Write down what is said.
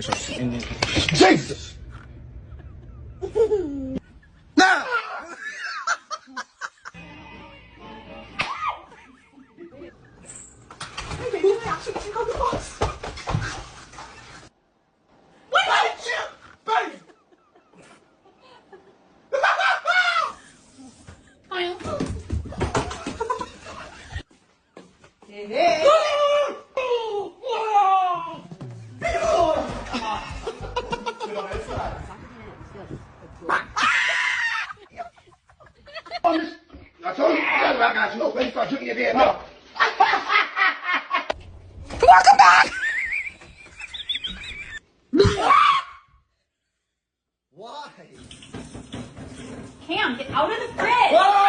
Jesus. Jesus! Now! I told you, I got you. When you start shooting your head, no. Welcome back! Why? Cam, get out of the fridge! Whoa!